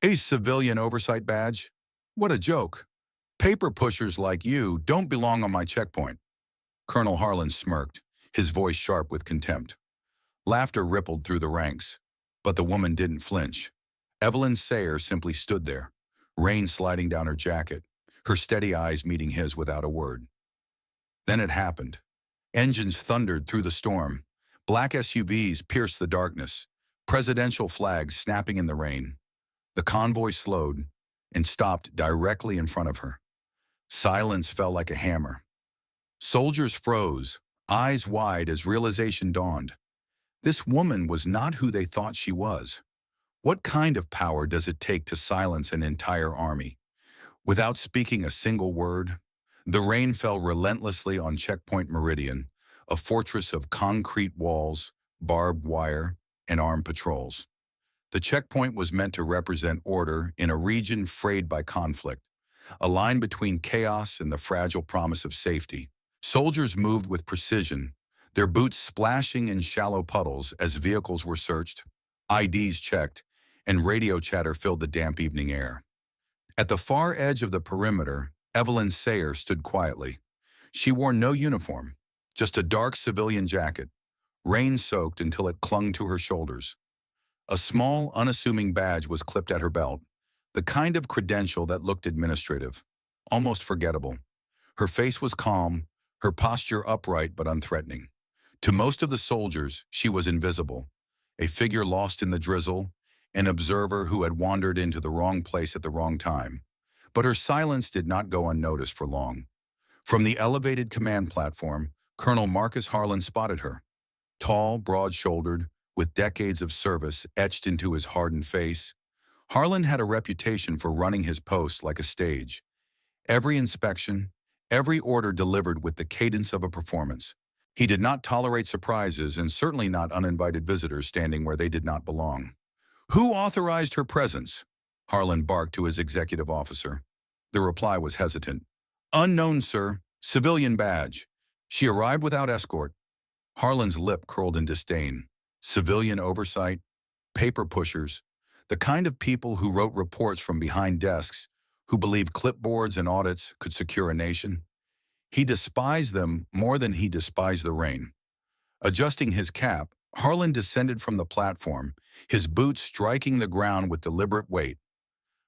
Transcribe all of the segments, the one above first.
A civilian oversight badge? What a joke. Paper pushers like you don't belong on my checkpoint. Colonel Harlan smirked, his voice sharp with contempt. Laughter rippled through the ranks, but the woman didn't flinch. Evelyn Sayer simply stood there, rain sliding down her jacket, her steady eyes meeting his without a word. Then it happened. Engines thundered through the storm. Black SUVs pierced the darkness, presidential flags snapping in the rain. The convoy slowed and stopped directly in front of her. Silence fell like a hammer. Soldiers froze, eyes wide as realization dawned. This woman was not who they thought she was. What kind of power does it take to silence an entire army? Without speaking a single word, the rain fell relentlessly on Checkpoint Meridian, a fortress of concrete walls, barbed wire, and armed patrols. The checkpoint was meant to represent order in a region frayed by conflict, a line between chaos and the fragile promise of safety. Soldiers moved with precision, their boots splashing in shallow puddles as vehicles were searched, IDs checked, and radio chatter filled the damp evening air. At the far edge of the perimeter, Evelyn Sayer stood quietly. She wore no uniform, just a dark civilian jacket, rain-soaked until it clung to her shoulders. A small, unassuming badge was clipped at her belt, the kind of credential that looked administrative, almost forgettable. Her face was calm, her posture upright but unthreatening. To most of the soldiers, she was invisible, a figure lost in the drizzle, an observer who had wandered into the wrong place at the wrong time. But her silence did not go unnoticed for long. From the elevated command platform, Colonel Marcus Harlan spotted her. Tall, broad-shouldered, with decades of service etched into his hardened face, Harlan had a reputation for running his post like a stage. Every inspection, every order delivered with the cadence of a performance. He did not tolerate surprises and certainly not uninvited visitors standing where they did not belong. "Who authorized her presence?" Harlan barked to his executive officer. The reply was hesitant. "Unknown, sir. Civilian badge. She arrived without escort." Harlan's lip curled in disdain. Civilian oversight, paper pushers, the kind of people who wrote reports from behind desks, who believed clipboards and audits could secure a nation. He despised them more than he despised the rain. Adjusting his cap, Harlan descended from the platform, his boots striking the ground with deliberate weight.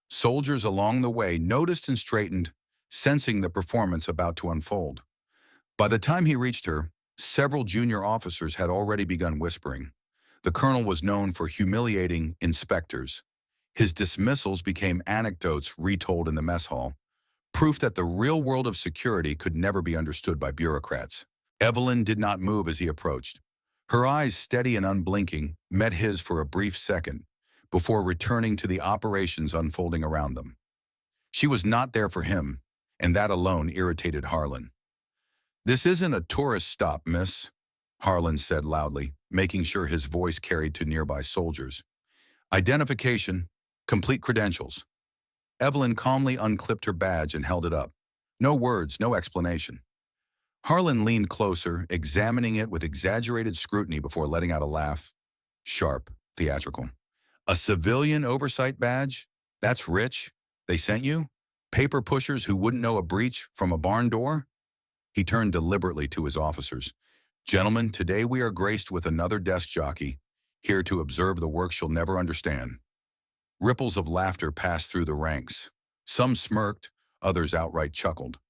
Soldiers along the way noticed and straightened, sensing the performance about to unfold. By the time he reached her, several junior officers had already begun whispering. The colonel was known for humiliating inspectors. His dismissals became anecdotes retold in the mess hall, proof that the real world of security could never be understood by bureaucrats. Evelyn did not move as he approached. Her eyes, steady and unblinking, met his for a brief second, before returning to the operations unfolding around them. She was not there for him, and that alone irritated Harlan. "This isn't a tourist stop, miss," Harlan said loudly, making sure his voice carried to nearby soldiers. "Identification, complete credentials." Evelyn calmly unclipped her badge and held it up. No words, no explanation. Harlan leaned closer, examining it with exaggerated scrutiny before letting out a laugh. Sharp, theatrical. "A civilian oversight badge? That's rich. They sent you? Paper pushers who wouldn't know a breach from a barn door?" He turned deliberately to his officers. "Gentlemen, today we are graced with another desk jockey, here to observe the work she'll never understand." Ripples of laughter passed through the ranks. Some smirked, others outright chuckled.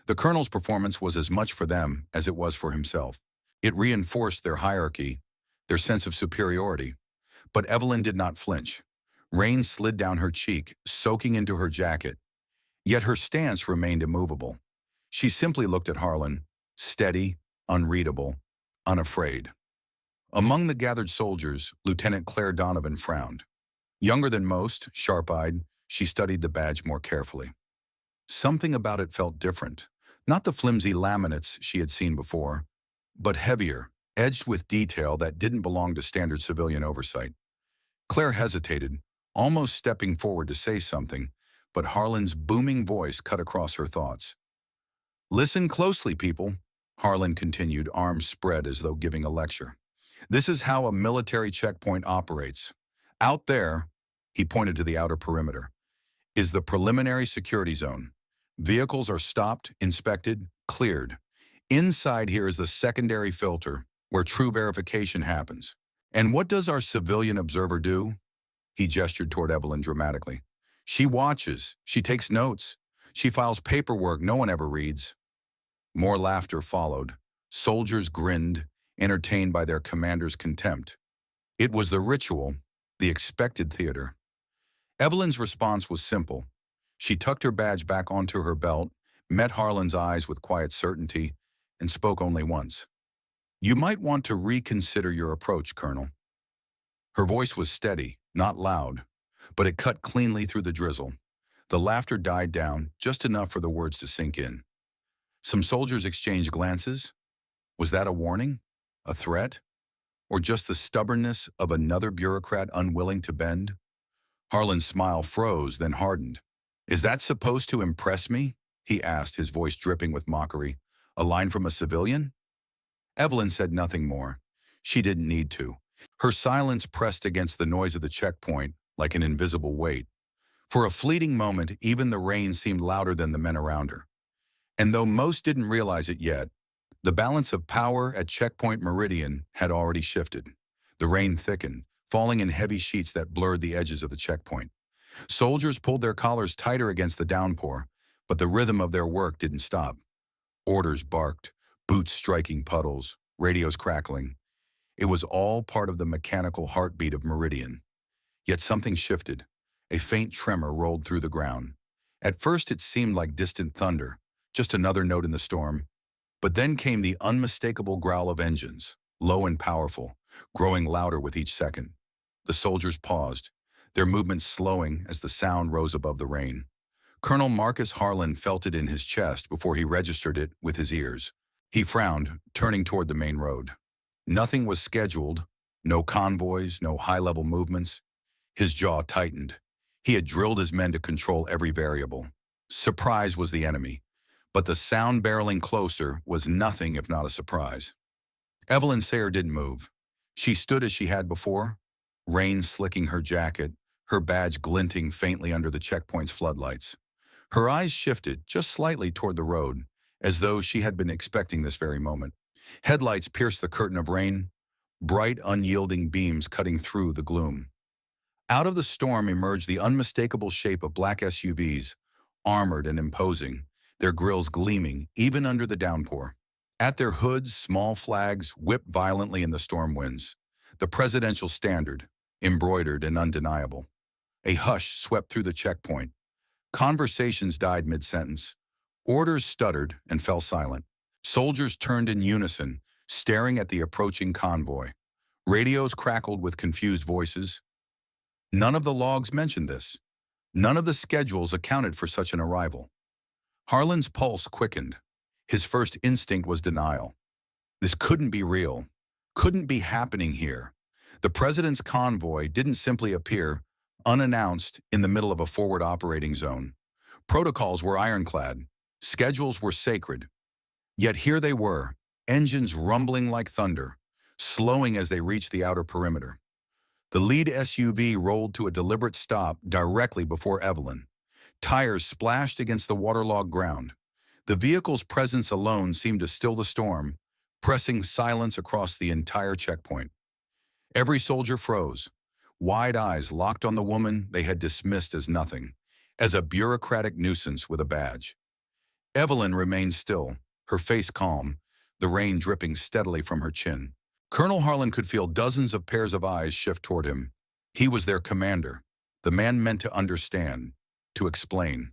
The colonel's performance was as much for them as it was for himself. It reinforced their hierarchy, their sense of superiority. But Evelyn did not flinch. Rain slid down her cheek, soaking into her jacket. Yet her stance remained immovable. She simply looked at Harlan, steady, unreadable, unafraid. Among the gathered soldiers, Lieutenant Claire Donovan frowned. Younger than most, sharp-eyed, she studied the badge more carefully. Something about it felt different. Not the flimsy laminates she had seen before, but heavier, edged with detail that didn't belong to standard civilian oversight. Claire hesitated, almost stepping forward to say something, but Harlan's booming voice cut across her thoughts. "Listen closely, people," Harlan continued, arms spread as though giving a lecture. "This is how a military checkpoint operates. Out there, He pointed to the outer perimeter. Is the preliminary security zone. Vehicles are stopped, inspected, cleared. Inside here is the secondary filter, where true verification happens. And what does our civilian observer do? He gestured toward Evelyn dramatically. She watches. She takes notes. She files paperwork no one ever reads. More laughter followed. Soldiers grinned, entertained by their commander's contempt. It was the ritual, the expected theater. Evelyn's response was simple. She tucked her badge back onto her belt, met Harlan's eyes with quiet certainty, and spoke only once. You might want to reconsider your approach, Colonel. Her voice was steady, not loud, but it cut cleanly through the drizzle. The laughter died down, just enough for the words to sink in. Some soldiers exchanged glances. Was that a warning? A threat? Or just the stubbornness of another bureaucrat unwilling to bend? Harlan's smile froze, then hardened. Is that supposed to impress me? He asked, his voice dripping with mockery. A line from a civilian? Evelyn said nothing more. She didn't need to. Her silence pressed against the noise of the checkpoint like an invisible weight. For a fleeting moment, even the rain seemed louder than the men around her. And though most didn't realize it yet, the balance of power at Checkpoint Meridian had already shifted. The rain thickened, falling in heavy sheets that blurred the edges of the checkpoint. Soldiers pulled their collars tighter against the downpour, but the rhythm of their work didn't stop. Orders barked, boots striking puddles, radios crackling. It was all part of the mechanical heartbeat of Meridian. Yet something shifted. A faint tremor rolled through the ground. At first it seemed like distant thunder, just another note in the storm. But then came the unmistakable growl of engines, low and powerful, growing louder with each second. The soldiers paused, their movements slowing as the sound rose above the rain. Colonel Marcus Harlan felt it in his chest before he registered it with his ears. He frowned, turning toward the main road. Nothing was scheduled, no convoys, no high-level movements. His jaw tightened. He had drilled his men to control every variable. Surprise was the enemy, but the sound barreling closer was nothing if not a surprise. Evelyn Sayer didn't move. She stood as she had before, rain slicking her jacket, her badge glinting faintly under the checkpoint's floodlights. Her eyes shifted just slightly toward the road, as though she had been expecting this very moment. Headlights pierced the curtain of rain, bright, unyielding beams cutting through the gloom. Out of the storm emerged the unmistakable shape of black SUVs, armored and imposing, their grills gleaming even under the downpour. At their hoods, small flags whipped violently in the storm winds. The presidential standard, embroidered and undeniable. A hush swept through the checkpoint. Conversations died mid-sentence. Orders stuttered and fell silent. Soldiers turned in unison, staring at the approaching convoy. Radios crackled with confused voices. None of the logs mentioned this. None of the schedules accounted for such an arrival. Harlan's pulse quickened. His first instinct was denial. This couldn't be real. Couldn't be happening here. The president's convoy didn't simply appear, unannounced, in the middle of a forward operating zone. Protocols were ironclad. Schedules were sacred. Yet here they were, engines rumbling like thunder, slowing as they reached the outer perimeter. The lead SUV rolled to a deliberate stop directly before Evelyn. Tires splashed against the waterlogged ground. The vehicle's presence alone seemed to still the storm, pressing silence across the entire checkpoint. Every soldier froze, wide eyes locked on the woman they had dismissed as nothing, as a bureaucratic nuisance with a badge. Evelyn remained still, her face calm, the rain dripping steadily from her chin. Colonel Harlan could feel dozens of pairs of eyes shift toward him. He was their commander, the man meant to understand, to explain.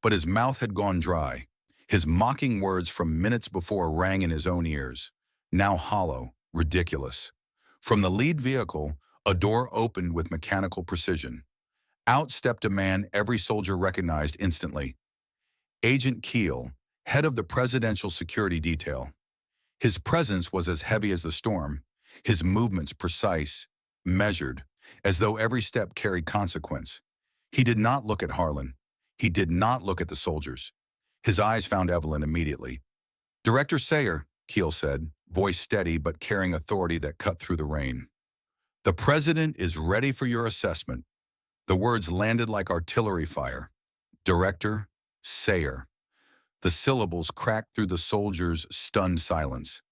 But his mouth had gone dry. His mocking words from minutes before rang in his own ears, now hollow, ridiculous. From the lead vehicle, a door opened with mechanical precision. Out stepped a man every soldier recognized instantly. Agent Keel, head of the presidential security detail. His presence was as heavy as the storm, his movements precise, measured, as though every step carried consequence. He did not look at Harlan. He did not look at the soldiers. His eyes found Evelyn immediately. "Director Sayer," Keel said, voice steady but carrying authority that cut through the rain. "The president is ready for your assessment. The words landed like artillery fire. Director Sayer. The syllables cracked through the soldiers' stunned silence.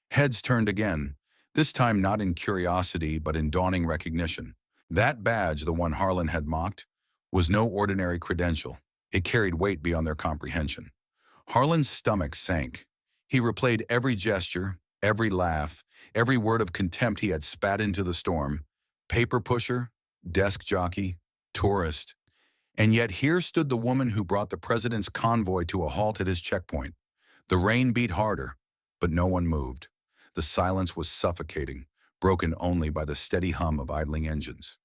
Heads turned again, this time not in curiosity but in dawning recognition. That badge, the one Harlan had mocked, was no ordinary credential. It carried weight beyond their comprehension. Harlan's stomach sank. He replayed every gesture, every laugh, every word of contempt he had spat into the storm. Paper pusher, desk jockey, tourist. And yet here stood the woman who brought the president's convoy to a halt at his checkpoint. The rain beat harder, but no one moved. The silence was suffocating, broken only by the steady hum of idling engines.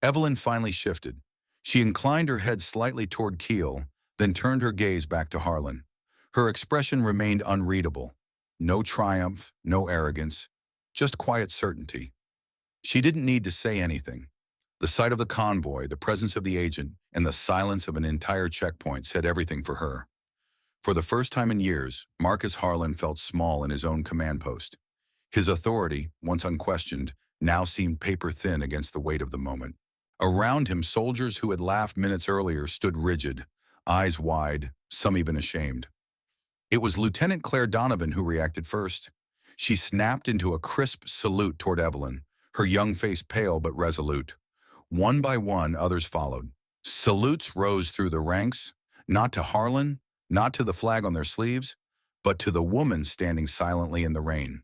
Evelyn finally shifted. She inclined her head slightly toward Keel, then turned her gaze back to Harlan. Her expression remained unreadable. No triumph, no arrogance, just quiet certainty. She didn't need to say anything. The sight of the convoy, the presence of the agent, and the silence of an entire checkpoint said everything for her. For the first time in years, Marcus Harlan felt small in his own command post. His authority, once unquestioned, now seemed paper-thin against the weight of the moment. Around him, soldiers who had laughed minutes earlier stood rigid, eyes wide, some even ashamed. It was Lieutenant Claire Donovan who reacted first. She snapped into a crisp salute toward Evelyn, her young face pale but resolute. One by one, others followed. Salutes rose through the ranks, not to Harlan, not to the flag on their sleeves, but to the woman standing silently in the rain.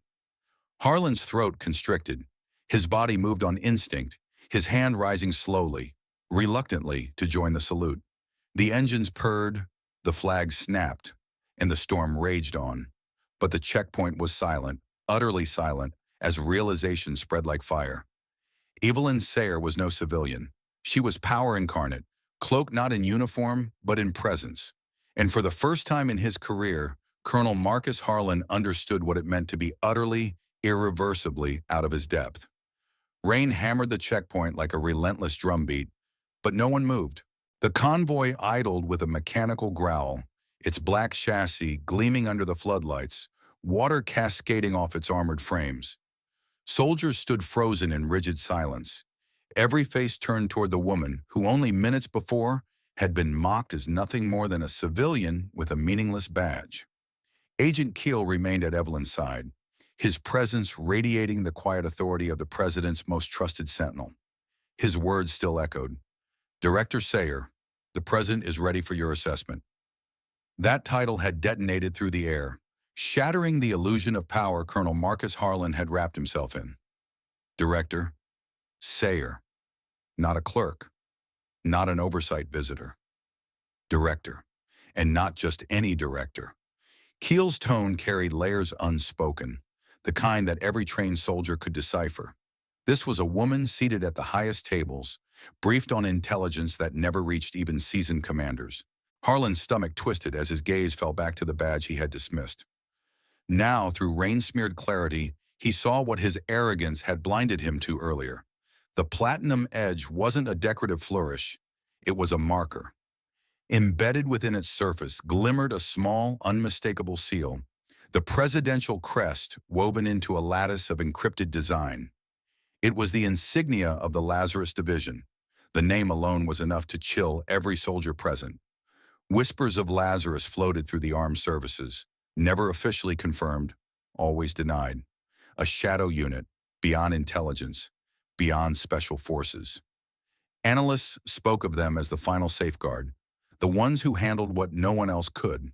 Harlan's throat constricted. His body moved on instinct, his hand rising slowly, reluctantly, to join the salute. The engines purred, the flags snapped, and the storm raged on. But the checkpoint was silent, utterly silent, as realization spread like fire. Evelyn Sayer was no civilian. She was power incarnate, cloaked not in uniform, but in presence. And for the first time in his career, Colonel Marcus Harlan understood what it meant to be utterly, irreversibly out of his depth. Rain hammered the checkpoint like a relentless drumbeat, but no one moved. The convoy idled with a mechanical growl, its black chassis gleaming under the floodlights, water cascading off its armored frames. Soldiers stood frozen in rigid silence. Every face turned toward the woman who only minutes before had been mocked as nothing more than a civilian with a meaningless badge. Agent Keel remained at Evelyn's side, his presence radiating the quiet authority of the president's most trusted sentinel. His words still echoed. Director Sayer, the president is ready for your assessment. That title had detonated through the air, shattering the illusion of power Colonel Marcus Harlan had wrapped himself in. Director Sayer, not a clerk, not an oversight visitor. Director, and not just any director. Keel's tone carried layers unspoken, the kind that every trained soldier could decipher. This was a woman seated at the highest tables, briefed on intelligence that never reached even seasoned commanders. Harlan's stomach twisted as his gaze fell back to the badge he had dismissed. Now, through rain-smeared clarity, he saw what his arrogance had blinded him to earlier. The platinum edge wasn't a decorative flourish, it was a marker. Embedded within its surface glimmered a small, unmistakable seal, the presidential crest woven into a lattice of encrypted design. It was the insignia of the Lazarus Division. The name alone was enough to chill every soldier present. Whispers of Lazarus floated through the armed services, never officially confirmed, always denied. A shadow unit, beyond intelligence, beyond special forces. Analysts spoke of them as the final safeguard, the ones who handled what no one else could.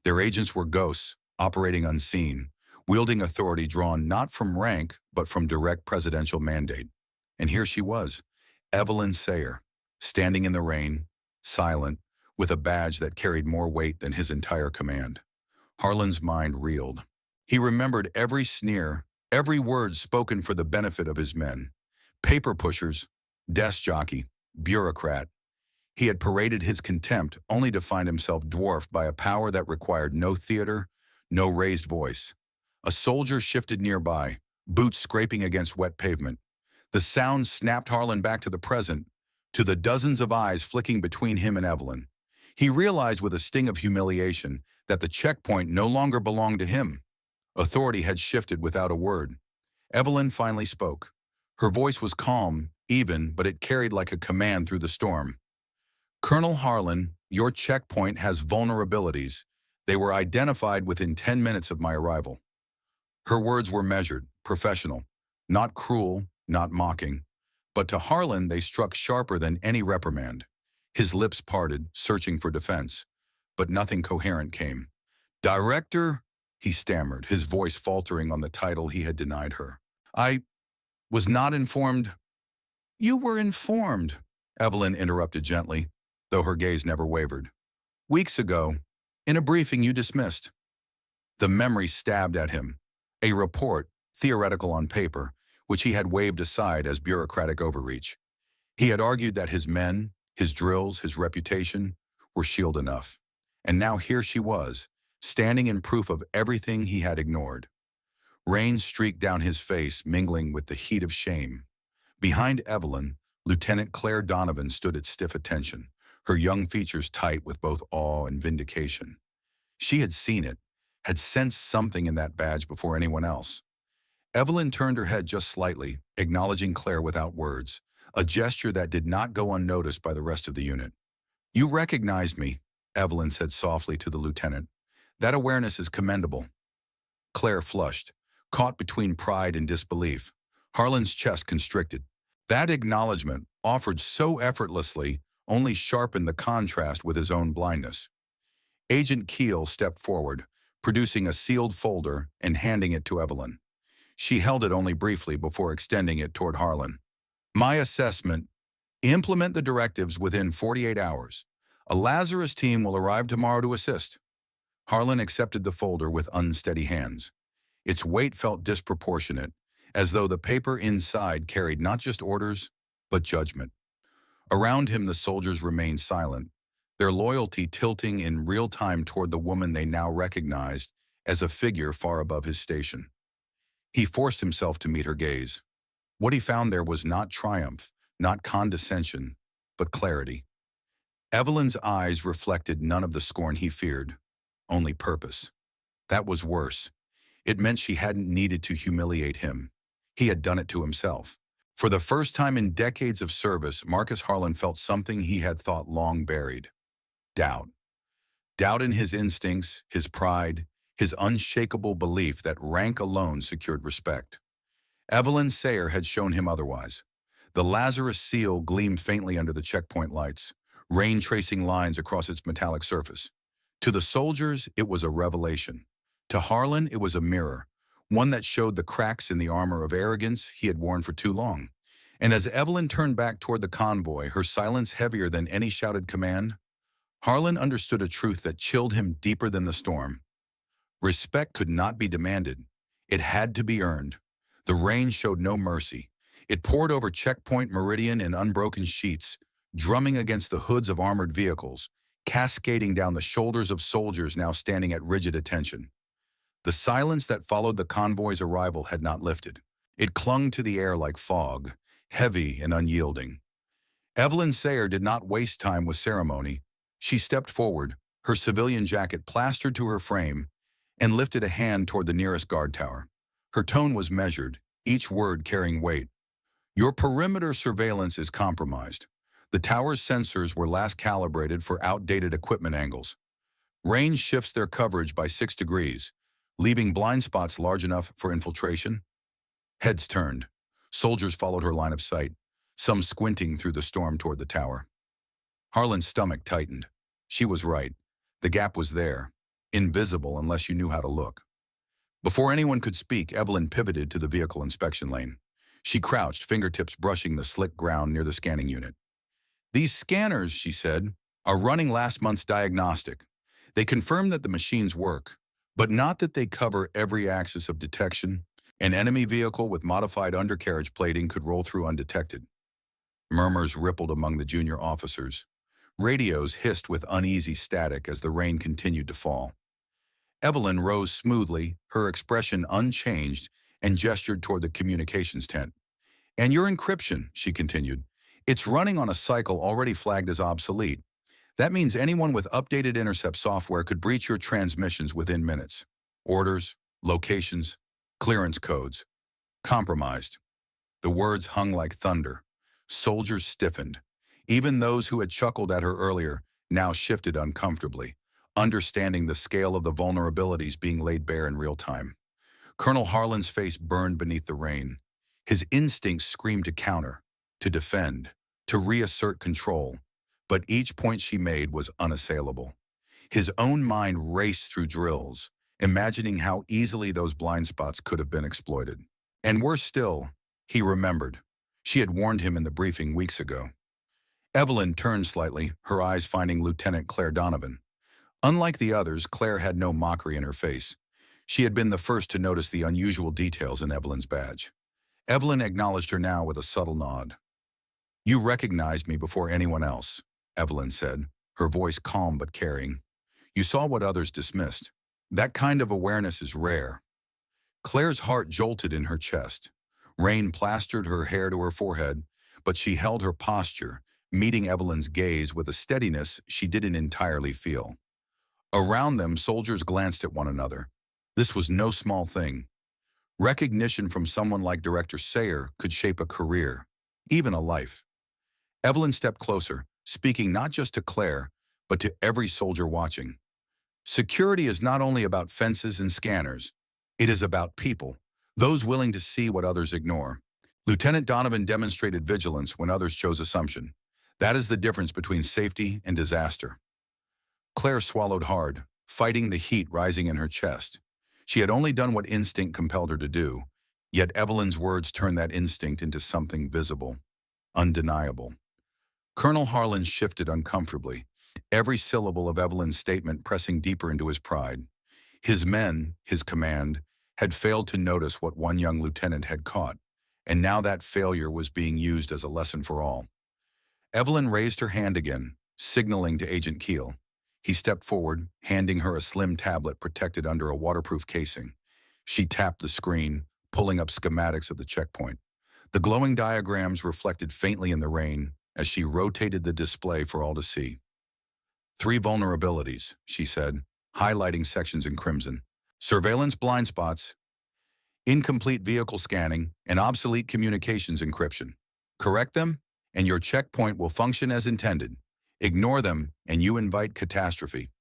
Their agents were ghosts, operating unseen, wielding authority drawn not from rank, but from direct presidential mandate. And here she was, Evelyn Sayer, standing in the rain, silent, with a badge that carried more weight than his entire command. Harlan's mind reeled. He remembered every sneer, every word spoken for the benefit of his men. Paper pushers, desk jockey, bureaucrat. He had paraded his contempt only to find himself dwarfed by a power that required no theater, no raised voice. A soldier shifted nearby, boots scraping against wet pavement. The sound snapped Harlan back to the present, to the dozens of eyes flicking between him and Evelyn. He realized with a sting of humiliation that the checkpoint no longer belonged to him. Authority had shifted without a word. Evelyn finally spoke. Her voice was calm, even, but it carried like a command through the storm. Colonel Harlan, your checkpoint has vulnerabilities. They were identified within 10 minutes of my arrival. Her words were measured, professional, not cruel, not mocking. But to Harlan, they struck sharper than any reprimand. His lips parted, searching for defense. But nothing coherent came. Director, he stammered, his voice faltering on the title he had denied her. I was not informed. You were informed, Evelyn interrupted gently, though her gaze never wavered. Weeks ago, in a briefing you dismissed. The memory stabbed at him. A report, theoretical on paper, which he had waved aside as bureaucratic overreach. He had argued that his men, his drills, his reputation were shield enough. And now here she was, standing in proof of everything he had ignored. Rain streaked down his face, mingling with the heat of shame. Behind Evelyn, Lieutenant Claire Donovan stood at stiff attention, her young features tight with both awe and vindication. She had seen it, had sensed something in that badge before anyone else. Evelyn turned her head just slightly, acknowledging Claire without words, a gesture that did not go unnoticed by the rest of the unit. You recognized me, Evelyn said softly to the lieutenant. That awareness is commendable. Claire flushed, caught between pride and disbelief. Harlan's chest constricted. That acknowledgement, offered so effortlessly, only sharpened the contrast with his own blindness. Agent Keel stepped forward, producing a sealed folder and handing it to Evelyn. She held it only briefly before extending it toward Harlan. My assessment, implement the directives within 48 hours. A Lazarus team will arrive tomorrow to assist. Harlan accepted the folder with unsteady hands. Its weight felt disproportionate, as though the paper inside carried not just orders, but judgment. Around him the soldiers remained silent, their loyalty tilting in real time toward the woman they now recognized as a figure far above his station. He forced himself to meet her gaze. What he found there was not triumph, not condescension, but clarity. Evelyn's eyes reflected none of the scorn he feared, only purpose. That was worse. It meant she hadn't needed to humiliate him. He had done it to himself. For the first time in decades of service, Marcus Harlan felt something he had thought long buried. Doubt. Doubt in his instincts, his pride, his unshakable belief that rank alone secured respect. Evelyn Sayer had shown him otherwise. The Lazarus seal gleamed faintly under the checkpoint lights, rain tracing lines across its metallic surface. To the soldiers, it was a revelation. To Harlan, it was a mirror, one that showed the cracks in the armor of arrogance he had worn for too long. And as Evelyn turned back toward the convoy, her silence heavier than any shouted command, Harlan understood a truth that chilled him deeper than the storm. Respect could not be demanded. It had to be earned. The rain showed no mercy. It poured over checkpoint meridian in unbroken sheets, drumming against the hoods of armored vehicles, cascading down the shoulders of soldiers now standing at rigid attention. The silence that followed the convoy's arrival had not lifted. It clung to the air like fog, heavy and unyielding. Evelyn Sayer did not waste time with ceremony. She stepped forward, her civilian jacket plastered to her frame, and lifted a hand toward the nearest guard tower. Her tone was measured, each word carrying weight. Your perimeter surveillance is compromised. The tower's sensors were last calibrated for outdated equipment angles. Range shifts their coverage by 6 degrees, leaving blind spots large enough for infiltration. Heads turned. Soldiers followed her line of sight, some squinting through the storm toward the tower. Harlan's stomach tightened. She was right. The gap was there, invisible unless you knew how to look. Before anyone could speak, Evelyn pivoted to the vehicle inspection lane. She crouched, fingertips brushing the slick ground near the scanning unit. These scanners, she said, are running last month's diagnostic. They confirm that the machines work, but not that they cover every axis of detection. An enemy vehicle with modified undercarriage plating could roll through undetected. Murmurs rippled among the junior officers. Radios hissed with uneasy static as the rain continued to fall. Evelyn rose smoothly, her expression unchanged, and gestured toward the communications tent. And your encryption, she continued. It's running on a cycle already flagged as obsolete. That means anyone with updated intercept software could breach your transmissions within minutes. Orders, locations, clearance codes. Compromised. The words hung like thunder. Soldiers stiffened. Even those who had chuckled at her earlier now shifted uncomfortably, understanding the scale of the vulnerabilities being laid bare in real time. Colonel Harlan's face burned beneath the rain. His instincts screamed to counter, to defend, to reassert control, but each point she made was unassailable. His own mind raced through drills, imagining how easily those blind spots could have been exploited. And worse still, he remembered. She had warned him in the briefing weeks ago. Evelyn turned slightly, her eyes finding Lieutenant Claire Donovan. Unlike the others, Claire had no mockery in her face. She had been the first to notice the unusual details in Evelyn's badge. Evelyn acknowledged her now with a subtle nod. "You recognized me before anyone else," Evelyn said, her voice calm but caring. "You saw what others dismissed. That kind of awareness is rare." Claire's heart jolted in her chest. Rain plastered her hair to her forehead, but she held her posture, meeting Evelyn's gaze with a steadiness she didn't entirely feel. Around them, soldiers glanced at one another. This was no small thing. Recognition from someone like Director Sayer could shape a career, even a life. Evelyn stepped closer, speaking not just to Claire, but to every soldier watching. Security is not only about fences and scanners. It is about people, those willing to see what others ignore. Lieutenant Donovan demonstrated vigilance when others chose assumption. That is the difference between safety and disaster. Claire swallowed hard, fighting the heat rising in her chest. She had only done what instinct compelled her to do, yet Evelyn's words turned that instinct into something visible, undeniable. Colonel Harlan shifted uncomfortably, every syllable of Evelyn's statement pressing deeper into his pride. His men, his command, had failed to notice what one young lieutenant had caught, and now that failure was being used as a lesson for all. Evelyn raised her hand again, signaling to Agent Keel. He stepped forward, handing her a slim tablet protected under a waterproof casing. She tapped the screen, pulling up schematics of the checkpoint. The glowing diagrams reflected faintly in the rain as she rotated the display for all to see. 3 vulnerabilities, she said, highlighting sections in crimson. Surveillance blind spots, incomplete vehicle scanning, and obsolete communications encryption. Correct them, and your checkpoint will function as intended. Ignore them, and you invite catastrophe.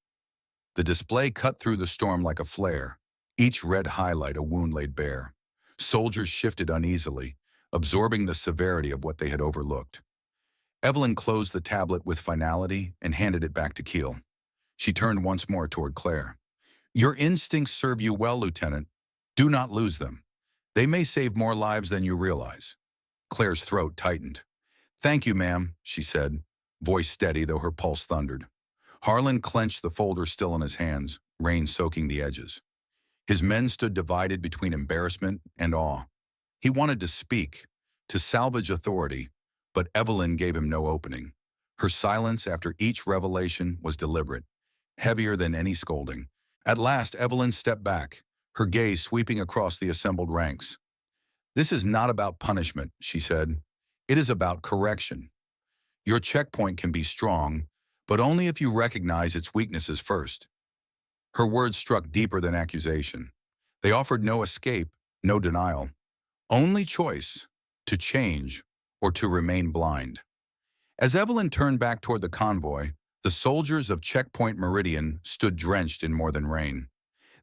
The display cut through the storm like a flare, each red highlight a wound laid bare. Soldiers shifted uneasily, absorbing the severity of what they had overlooked. Evelyn closed the tablet with finality and handed it back to Keel. She turned once more toward Claire. "Your instincts serve you well, Lieutenant. Do not lose them. They may save more lives than you realize." Claire's throat tightened. "Thank you, ma'am," she said, voice steady though her pulse thundered. Harlan clenched the folder still in his hands, rain soaking the edges. His men stood divided between embarrassment and awe. He wanted to speak, to salvage authority, but Evelyn gave him no opening. Her silence after each revelation was deliberate, heavier than any scolding. At last, Evelyn stepped back, her gaze sweeping across the assembled ranks. "This is not about punishment," she said. "It is about correction. Your checkpoint can be strong, but only if you recognize its weaknesses first." Her words struck deeper than accusation. They offered no escape, no denial, only choice, to change or to remain blind. As Evelyn turned back toward the convoy, the soldiers of Checkpoint Meridian stood drenched in more than rain.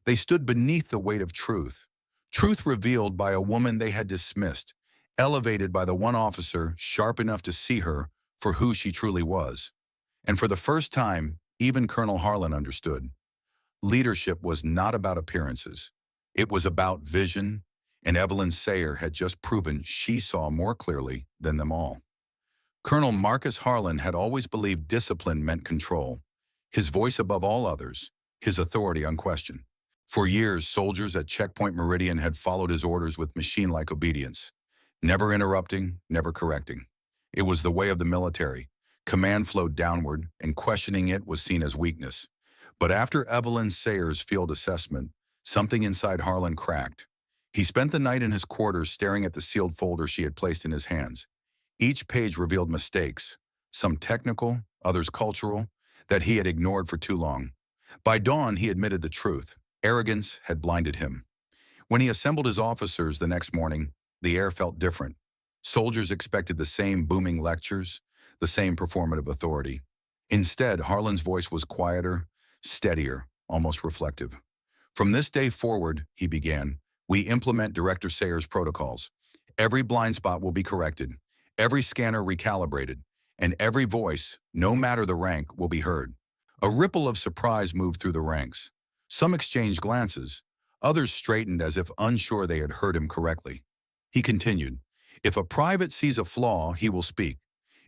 They stood beneath the weight of truth, truth revealed by a woman they had dismissed, elevated by the one officer sharp enough to see her for who she truly was. And for the first time, even Colonel Harlan understood. Leadership was not about appearances. It was about vision, and Evelyn Sayer had just proven she saw more clearly than them all. Colonel Marcus Harlan had always believed discipline meant control, his voice above all others, his authority unquestioned. For years, soldiers at Checkpoint Meridian had followed his orders with machine-like obedience, never interrupting, never correcting. It was the way of the military. Command flowed downward, and questioning it was seen as weakness. But after Evelyn Sayer's field assessment, something inside Harlan cracked. He spent the night in his quarters staring at the sealed folder she had placed in his hands. Each page revealed mistakes, some technical, others cultural, that he had ignored for too long. By dawn, he admitted the truth. Arrogance had blinded him. When he assembled his officers the next morning, the air felt different. Soldiers expected the same booming lectures, the same performative authority. Instead, Harlan's voice was quieter, steadier, almost reflective. From this day forward, he began, we implement Director Sayer's protocols. Every blind spot will be corrected, every scanner recalibrated, and every voice, no matter the rank, will be heard. A ripple of surprise moved through the ranks. Some exchanged glances, others straightened as if unsure they had heard him correctly. He continued, if a private sees a flaw, he will speak.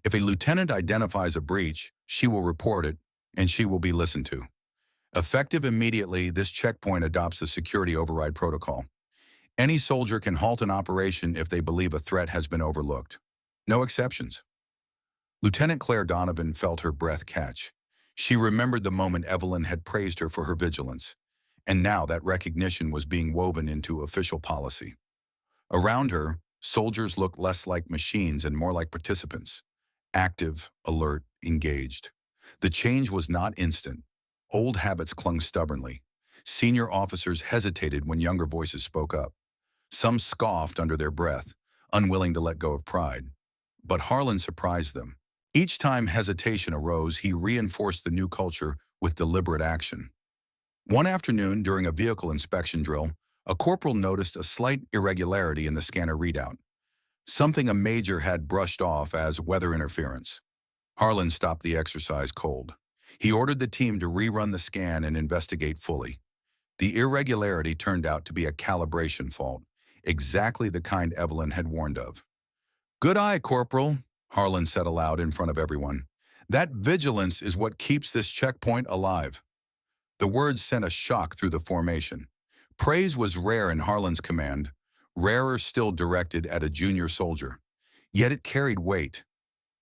If a lieutenant identifies a breach, she will report it, and she will be listened to. Effective immediately, this checkpoint adopts the security override protocol. Any soldier can halt an operation if they believe a threat has been overlooked. No exceptions. Lieutenant Claire Donovan felt her breath catch. She remembered the moment Evelyn had praised her for her vigilance, and now that recognition was being woven into official policy. Around her, soldiers looked less like machines and more like participants, active, alert, engaged. The change was not instant. Old habits clung stubbornly. Senior officers hesitated when younger voices spoke up. Some scoffed under their breath, unwilling to let go of pride. But Harlan surprised them. Each time hesitation arose, he reinforced the new culture with deliberate action. One afternoon, during a vehicle inspection drill, a corporal noticed a slight irregularity in the scanner readout. Something a major had brushed off as weather interference. Harlan stopped the exercise cold. He ordered the team to rerun the scan and investigate fully. The irregularity turned out to be a calibration fault, exactly the kind Evelyn had warned of. "Good eye, Corporal," Harlan said aloud in front of everyone. "That vigilance is what keeps this checkpoint alive." The words sent a shock through the formation. Praise was rare in Harlan's command, rarer still directed at a junior soldier. Yet it carried weight.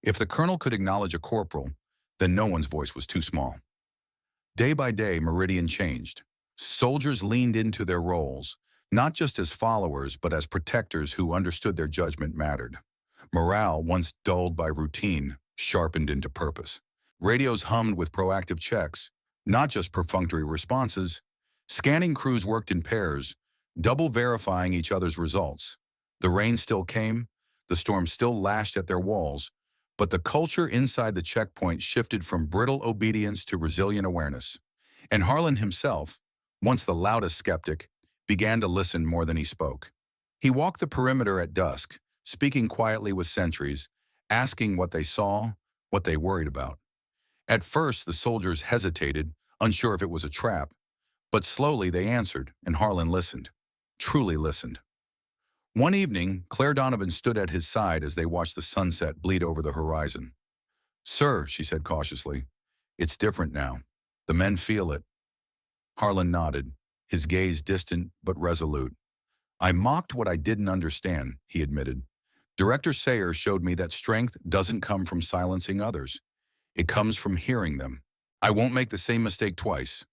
If the colonel could acknowledge a corporal, then no one's voice was too small. Day by day, Meridian changed. Soldiers leaned into their roles, not just as followers, but as protectors who understood their judgment mattered. Morale, once dulled by routine, sharpened into purpose. Radios hummed with proactive checks, not just perfunctory responses. Scanning crews worked in pairs, double verifying each other's results. The rain still came, the storm still lashed at their walls, but the culture inside the checkpoint shifted from brittle obedience to resilient awareness. And Harlan himself, once the loudest skeptic, began to listen more than he spoke. He walked the perimeter at dusk, speaking quietly with sentries, asking what they saw, what they worried about. At first, the soldiers hesitated, unsure if it was a trap, but slowly they answered, and Harlan listened, truly listened. One evening, Claire Donovan stood at his side as they watched the sunset bleed over the horizon. "Sir," she said cautiously, "it's different now. The men feel it." Harlan nodded, his gaze distant but resolute. "I mocked what I didn't understand," he admitted. "Director Sayer showed me that strength doesn't come from silencing others. It comes from hearing them. I won't make the same mistake twice."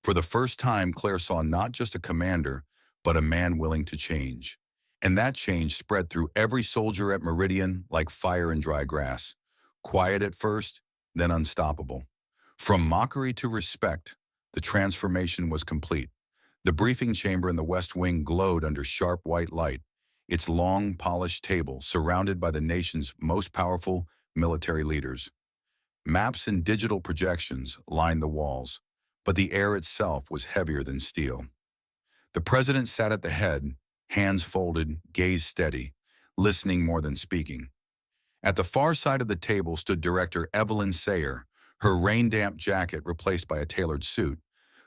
For the first time, Claire saw not just a commander, but a man willing to change. And that change spread through every soldier at Meridian like fire in dry grass. Quiet at first, then unstoppable. From mockery to respect, the transformation was complete. The briefing chamber in the West Wing glowed under sharp white light, its long, polished table surrounded by the nation's most powerful military leaders. Maps and digital projections lined the walls, but the air itself was heavier than steel. The president sat at the head, hands folded, gaze steady, listening more than speaking. At the far side of the table stood Director Evelyn Sayer, her rain-damp jacket replaced by a tailored suit,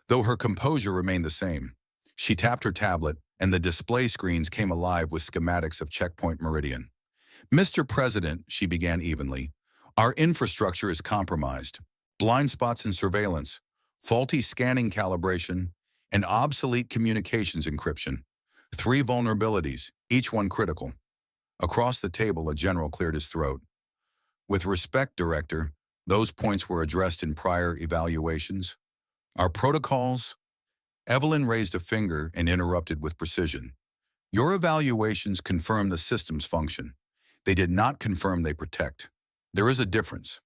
though her composure remained the same. She tapped her tablet, and the display screens came alive with schematics of Checkpoint Meridian. "Mr. President," she began evenly, "our infrastructure is compromised. Blind spots in surveillance, faulty scanning calibration, and obsolete communications encryption. 3 vulnerabilities, each one critical." Across the table, a general cleared his throat. "With respect, Director, those points were addressed in prior evaluations. Our protocols—" Evelyn raised a finger and interrupted with precision. "Your evaluations confirm the system's function. They did not confirm they protect. There is a difference."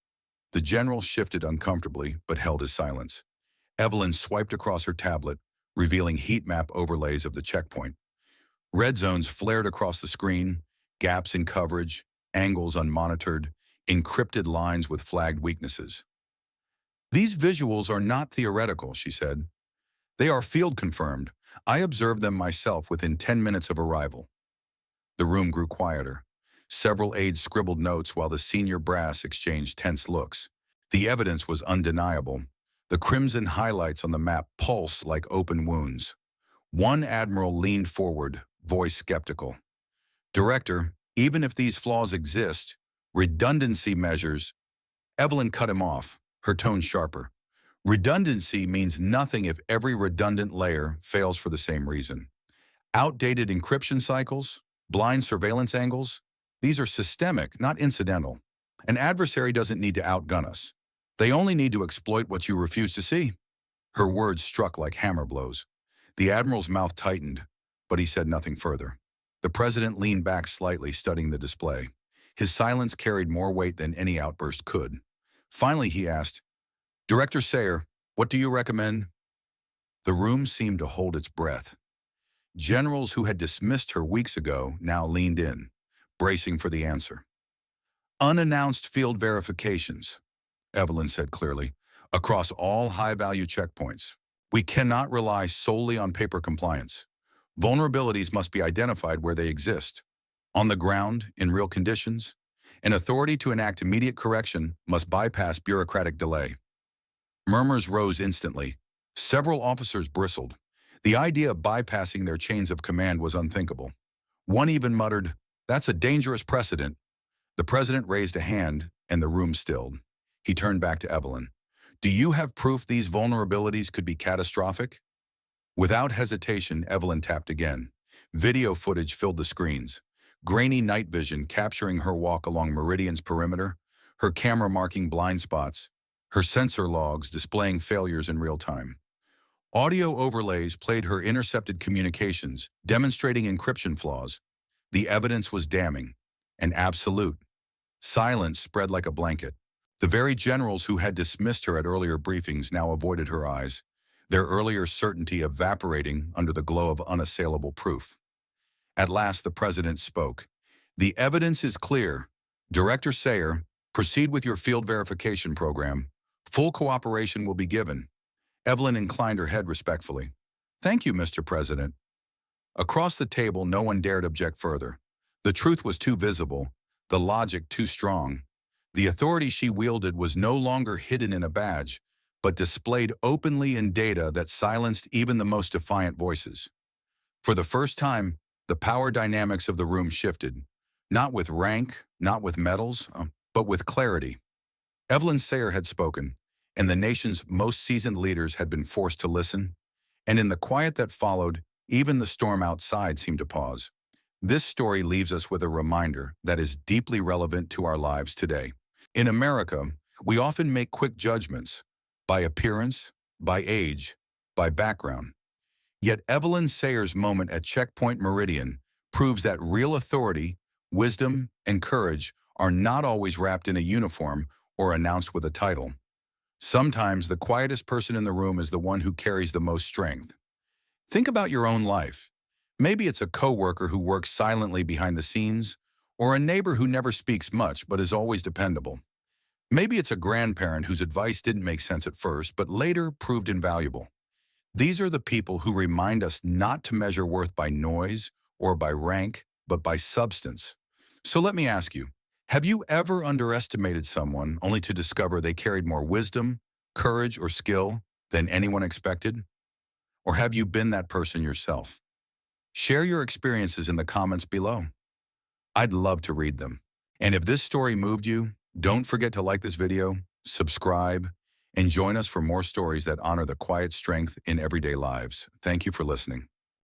The general shifted uncomfortably, but held his silence. Evelyn swiped across her tablet, revealing heat map overlays of the checkpoint. Red zones flared across the screen, gaps in coverage, angles unmonitored, encrypted lines with flagged weaknesses. These visuals are not theoretical, she said. They are field confirmed. I observed them myself within 10 minutes of arrival. The room grew quieter. Several aides scribbled notes while the senior brass exchanged tense looks. The evidence was undeniable. The crimson highlights on the map pulsed like open wounds. One admiral leaned forward, voice skeptical. Director, even if these flaws exist, redundancy measures. Evelyn cut him off, her tone sharper. Redundancy means nothing if every redundant layer fails for the same reason. Outdated encryption cycles, blind surveillance angles, these are systemic, not incidental. An adversary doesn't need to outgun us. They only need to exploit what you refuse to see. Her words struck like hammer blows. The admiral's mouth tightened, but he said nothing further. The president leaned back slightly, studying the display. His silence carried more weight than any outburst could. Finally, he asked, Director Sayer, what do you recommend? The room seemed to hold its breath. Generals who had dismissed her weeks ago now leaned in, bracing for the answer. Unannounced field verifications, Evelyn said clearly, across all high-value checkpoints. We cannot rely solely on paper compliance. Vulnerabilities must be identified where they exist. On the ground, in real conditions, an authority to enact immediate correction must bypass bureaucratic delay. Murmurs rose instantly. Several officers bristled. The idea of bypassing their chains of command was unthinkable. One even muttered, "That's a dangerous precedent." The president raised a hand, and the room stilled. He turned back to Evelyn. Do you have proof these vulnerabilities could be catastrophic? Without hesitation, Evelyn tapped again. Video footage filled the screens. Grainy night vision capturing her walk along Meridian's perimeter, her camera marking blind spots, her sensor logs displaying failures in real time. Audio overlays played her intercepted communications, demonstrating encryption flaws. The evidence was damning and absolute. Silence spread like a blanket. The very generals who had dismissed her at earlier briefings now avoided her eyes, their earlier certainty evaporating under the glow of unassailable proof. At last, the president spoke. The evidence is clear. Director Sayer, proceed with your field verification program. Full cooperation will be given. Evelyn inclined her head respectfully. Thank you, Mr. President. Across the table, no one dared object further. The truth was too visible, the logic too strong. The authority she wielded was no longer hidden in a badge, but displayed openly in data that silenced even the most defiant voices. For the first time, the power dynamics of the room shifted, not with rank, not with medals, but with clarity. Evelyn Sayer had spoken, and the nation's most seasoned leaders had been forced to listen. And in the quiet that followed, even the storm outside seemed to pause. This story leaves us with a reminder that is deeply relevant to our lives today. In America, we often make quick judgments by appearance, by age, by background. Yet Evelyn Sayer's moment at Checkpoint Meridian proves that real authority, wisdom, and courage are not always wrapped in a uniform or announced with a title. Sometimes the quietest person in the room is the one who carries the most strength. Think about your own life. Maybe it's a coworker who works silently behind the scenes, or a neighbor who never speaks much but is always dependable. Maybe it's a grandparent whose advice didn't make sense at first but later proved invaluable. These are the people who remind us not to measure worth by noise or by rank, but by substance. So let me ask you, have you ever underestimated someone only to discover they carried more wisdom, courage, or skill than anyone expected? Or have you been that person yourself? Share your experiences in the comments below. I'd love to read them. And if this story moved you, don't forget to like this video, subscribe, and join us for more stories that honor the quiet strength in everyday lives. Thank you for listening.